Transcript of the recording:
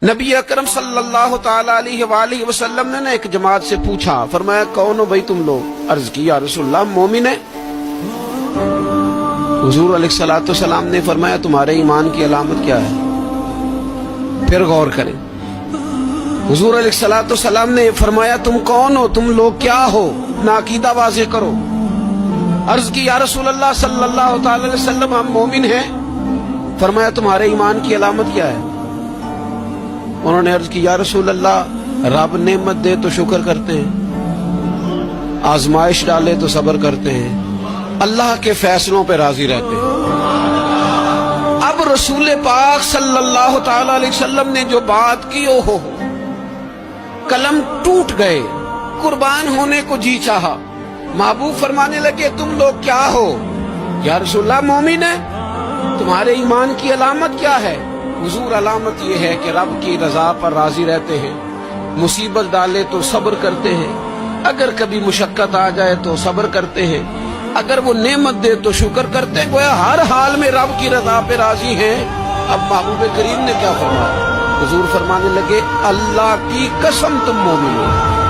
نبی اکرم صلی اللہ تعالی علیہ وآلہ وسلم نے ایک جماعت سے پوچھا، فرمایا کون ہو بھائی تم لوگ؟ عرض کی یا رسول اللہ مومن ہے۔ حضور علیہ الصلوۃ والسلام نے فرمایا تمہارے ایمان کی علامت کیا ہے؟ پھر غور کریں۔ حضور علیہ الصلوۃ والسلام نے فرمایا تم کون ہو، تم لوگ کیا ہو، اپنا عقیدہ واضح کرو۔ عرض کی یا رسول اللہ صلی اللہ تعالی علیہ وسلم ہم مومن ہیں۔ فرمایا تمہارے ایمان کی علامت کیا ہے؟ انہوں نے عرض کی یا رسول اللہ رب نعمت دے تو شکر کرتے ہیں، آزمائش ڈالے تو صبر کرتے ہیں، اللہ کے فیصلوں پہ راضی رہتے ہیں۔ اب رسول پاک صلی اللہ تعالی علیہ وسلم نے جو بات کی ہو قلم ٹوٹ گئے، قربان ہونے کو جی چاہا۔ محبوب فرمانے لگے تم لوگ کیا ہو؟ یا رسول اللہ مومن ہے۔ تمہارے ایمان کی علامت کیا ہے؟ حضور علامت یہ ہے کہ رب کی رضا پر راضی رہتے ہیں، مصیبت ڈالے تو صبر کرتے ہیں، اگر کبھی مشقت آ جائے تو صبر کرتے ہیں، اگر وہ نعمت دے تو شکر کرتے ہیں، گویا ہر حال میں رب کی رضا پہ راضی ہیں۔ اب محبوب کریم نے کیا فرمایا؟ حضور فرمانے لگے اللہ کی قسم تم مومن ہو۔